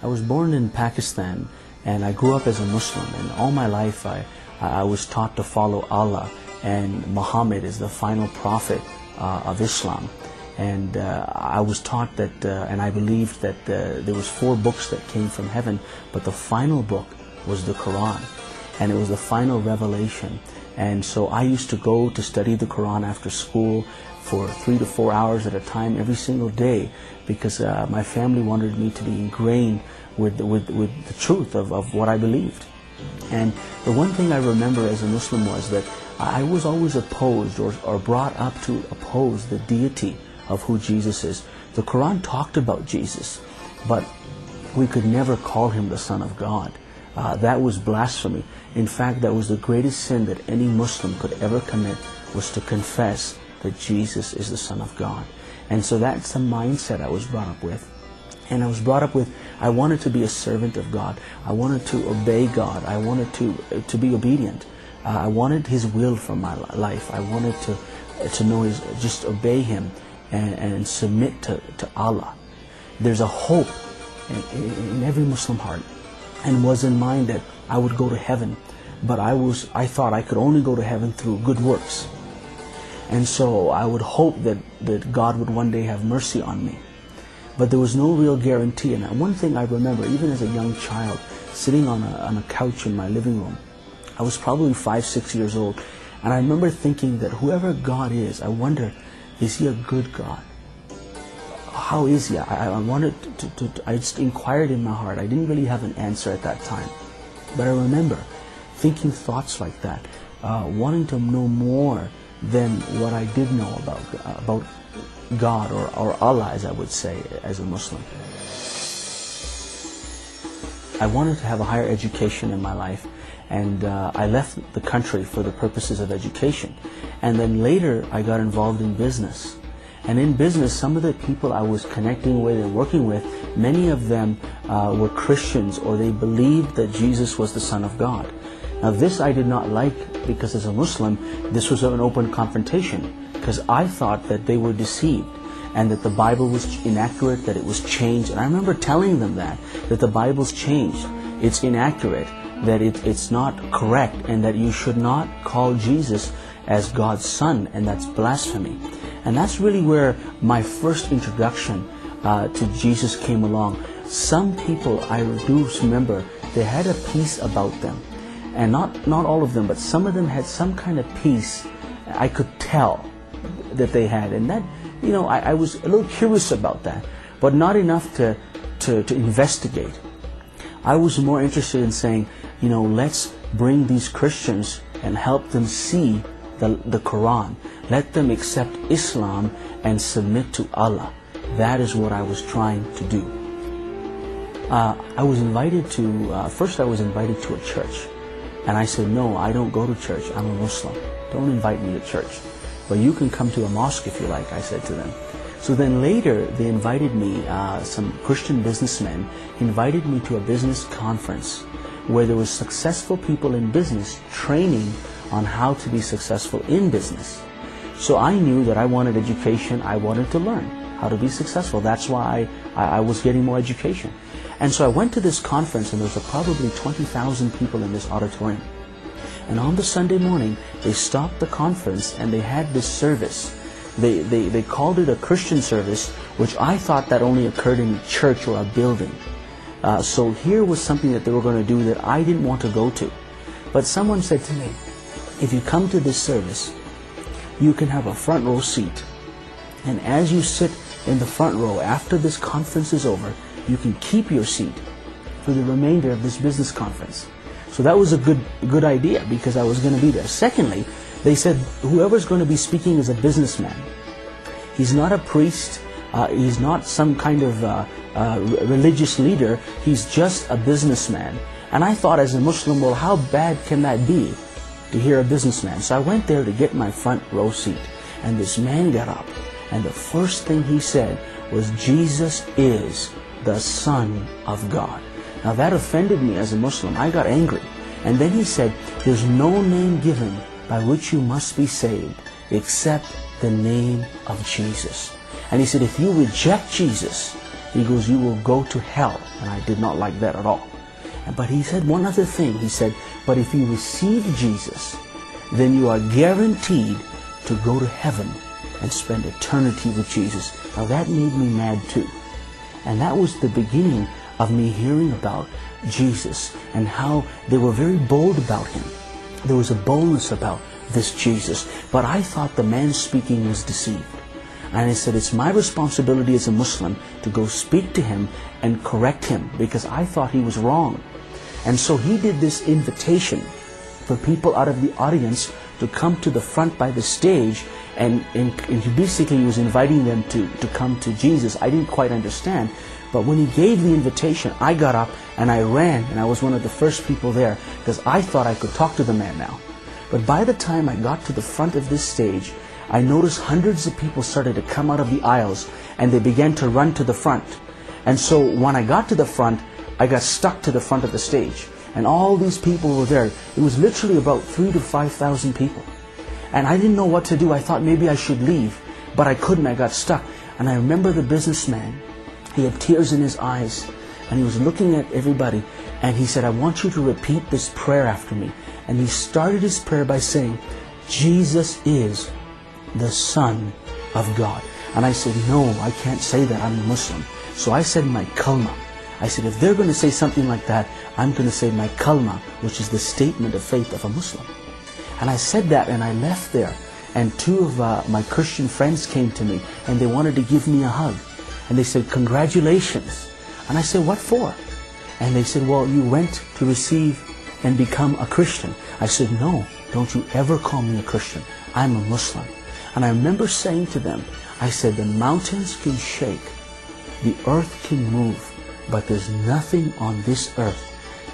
I was born in Pakistan and I grew up as a Muslim, and all my life I was taught to follow Allah, and Muhammad is the final prophet of Islam. And I was taught that, and I believed that there was 4 books that came from heaven, but the final book was the Quran, and it was the final revelation. And so I used to go to study the Quran after school for 3 to 4 hours at a time every single day, because my family wanted me to be ingrained with the truth of what I believed. And the one thing I remember as a Muslim was that I was always opposed or brought up to oppose the deity of who Jesus is. The Quran talked about Jesus, but we could never call him the Son of God. That was blasphemy. In fact, that was the greatest sin that any Muslim could ever commit, was to confess that Jesus is the Son of God. And so that's the mindset I was brought up with. And I was brought up with, I wanted to be a servant of God. I wanted to obey God. I wanted to be obedient. I wanted His will for my life. I wanted to know just obey Him and submit to Allah. There's a hope in every Muslim heart, and was in mind that I would go to heaven, but I thought I could only go to heaven through good works. And so I would hope that God would one day have mercy on me. But there was no real guarantee. And one thing I remember, even as a young child, sitting on a couch in my living room, I was probably 5, 6 years old, and I remember thinking that whoever God is, I wonder, is He a good God? How is He? I wanted I just inquired in my heart. I didn't really have an answer at that time. But I remember thinking thoughts like that, wanting to know more than what I did know about God or Allah, as I would say, as a Muslim. I wanted to have a higher education in my life, and I left the country for the purposes of education. And then later I got involved in business. And in business, some of the people I was connecting with and working with, many of them were Christians, or they believed that Jesus was the Son of God. Now this I did not like, because as a Muslim, this was an open confrontation, because I thought that they were deceived and that the Bible was inaccurate, that it was changed. And I remember telling them that the Bible's changed, it's inaccurate, that it's not correct, and that you should not call Jesus as God's Son, and that's blasphemy. And that's really where my first introduction to Jesus came along. Some people, I do remember, they had a peace about them. And not all of them, but some of them had some kind of peace I could tell that they had. And that, I was a little curious about that, but not enough to investigate. I was more interested in saying, let's bring these Christians and help them see the Quran. Let them accept Islam and submit to Allah. That is what I was trying to do. I was invited to, first I was invited to a church. And I said, no, I don't go to church. I'm a Muslim. Don't invite me to church. But you can come to a mosque if you like, I said to them. So then later, they invited me, some Christian businessmen invited me to a business conference where there was successful people in business training on how to be successful in business. So I knew that I wanted education. I wanted to learn how to be successful. That's why I was getting more education. And so I went to this conference, and there was probably 20,000 people in this auditorium. And on the Sunday morning, they stopped the conference and they had this service. They called it a Christian service, which I thought that only occurred in a church or a building. So here was something that they were going to do that I didn't want to go to. But someone said to me, if you come to this service, you can have a front row seat. And as you sit in the front row, after this conference is over, you can keep your seat for the remainder of this business conference. So that was a good idea, because I was going to be there. Secondly, they said whoever's going to be speaking is a businessman. He's not a priest. He's not some kind of religious leader. He's just a businessman. And I thought, as a Muslim, well, how bad can that be to hear a businessman? So I went there to get my front row seat. And this man got up, and the first thing he said was, Jesus is the Son of God. Now that offended me as a Muslim. I got angry. And then he said, there's no name given by which you must be saved except the name of Jesus. And he said, if you reject Jesus, He goes, you will go to hell. And I did not like that at all. But he said one other thing. He said, but if you receive Jesus, then you are guaranteed to go to heaven and spend eternity with Jesus. Now that made me mad too. And that was the beginning of me hearing about Jesus and how they were very bold about him. There was a boldness about this Jesus. But I thought the man speaking was deceived. And I said, it's my responsibility as a Muslim to go speak to him and correct him, because I thought he was wrong. And so he did this invitation for people out of the audience to come to the front by the stage, and he basically was inviting them to come to Jesus. I didn't quite understand, but when he gave the invitation, I got up and I ran, and I was one of the first people there because I thought I could talk to the man now. But by the time I got to the front of this stage, I noticed hundreds of people started to come out of the aisles, and they began to run to the front. And so when I got to the front, I got stuck to the front of the stage. And all these people were there. It was literally about 3,000 to 5,000 people. And I didn't know what to do. I thought maybe I should leave, but I couldn't. I got stuck. And I remember the businessman. He had tears in his eyes, and he was looking at everybody. And he said, I want you to repeat this prayer after me. And he started his prayer by saying, Jesus is the Son of God. And I said, no, I can't say that. I'm a Muslim. So I said my kalma. I said, if they're going to say something like that, I'm going to say my kalma, which is the statement of faith of a Muslim. And I said that, and I left there. And two of my Christian friends came to me, and they wanted to give me a hug. And they said, congratulations. And I said, what for? And they said, well, you went to receive and become a Christian. I said, no, don't you ever call me a Christian. I'm a Muslim. And I remember saying to them, I said, the mountains can shake, the earth can move, but there's nothing on this earth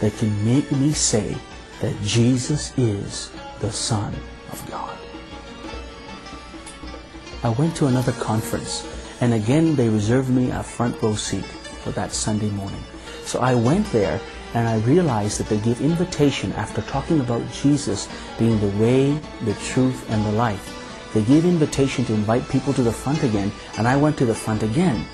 that can make me say that Jesus is the Son of God. I went to another conference, and again they reserved me a front row seat for that Sunday morning. So I went there, and I realized that they give invitation after talking about Jesus being the way, the truth, and the life. They gave invitation to invite people to the front again, and I went to the front again.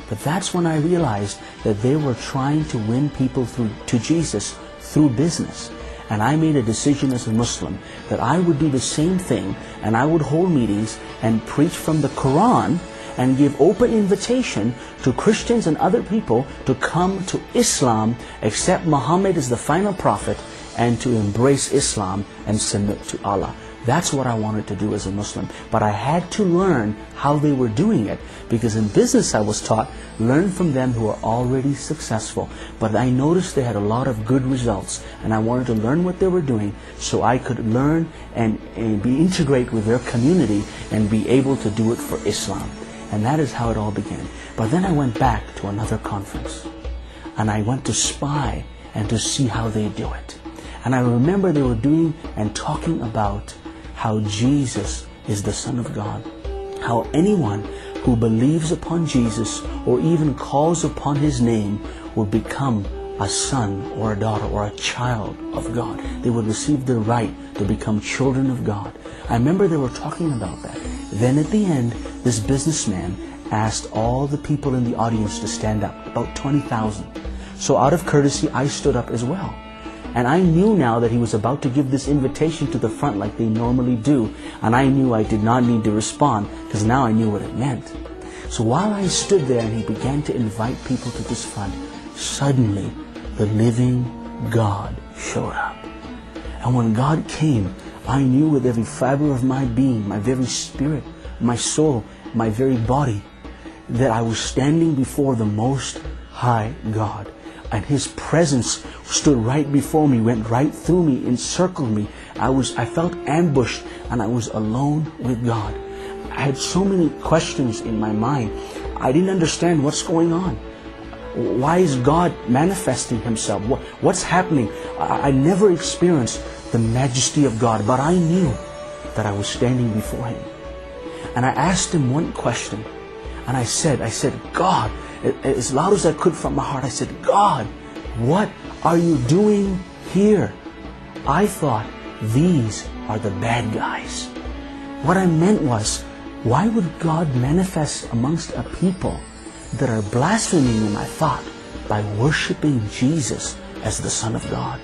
But that's when I realized that they were trying to win people to Jesus through business. And I made a decision as a Muslim that I would do the same thing, and I would hold meetings and preach from the Quran and give open invitation to Christians and other people to come to Islam, accept Muhammad as the final prophet, and to embrace Islam and submit to Allah. That's what I wanted to do as a Muslim. But I had to learn how they were doing it, because in business I was taught, learn from them who are already successful. But I noticed they had a lot of good results, and I wanted to learn what they were doing so I could learn and be integrate with their community and be able to do it for Islam. And that is how it all began. But then I went back to another conference, and I went to spy and to see how they do it. And I remember they were doing and talking about how Jesus is the Son of God. How anyone who believes upon Jesus or even calls upon His name will become a son or a daughter or a child of God. They would receive the right to become children of God. I remember they were talking about that. Then at the end, this businessman asked all the people in the audience to stand up, about 20,000. So out of courtesy, I stood up as well. And I knew now that he was about to give this invitation to the front like they normally do. And I knew I did not need to respond, because now I knew what it meant. So while I stood there and he began to invite people to this front, suddenly the living God showed up. And when God came, I knew with every fiber of my being, my very spirit, my soul, my very body, that I was standing before the Most High God. And His presence stood right before me, went right through me, encircled me. I felt ambushed, and I was alone with God. I had so many questions in my mind. I didn't understand what's going on. Why is God manifesting Himself? What's happening? I never experienced the majesty of God, but I knew that I was standing before Him. And I asked Him one question, and I said, God, as loud as I could from my heart, I said, God, what are you doing here? I thought these are the bad guys. What I meant was, why would God manifest amongst a people that are blaspheming in my thought by worshiping Jesus as the Son of God.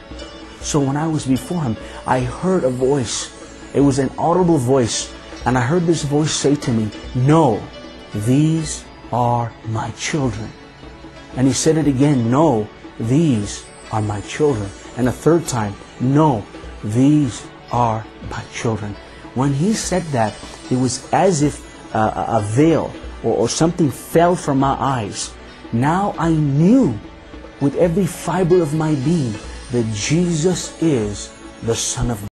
So when I was before Him, I heard a voice. It was an audible voice. And I heard this voice say to me, "No, these are my children." And He said it again, "No, these are my children." And a third time, "No, these are my children." When He said that, it was as if a veil or something fell from my eyes. Now I knew with every fiber of my being that Jesus is the Son of God.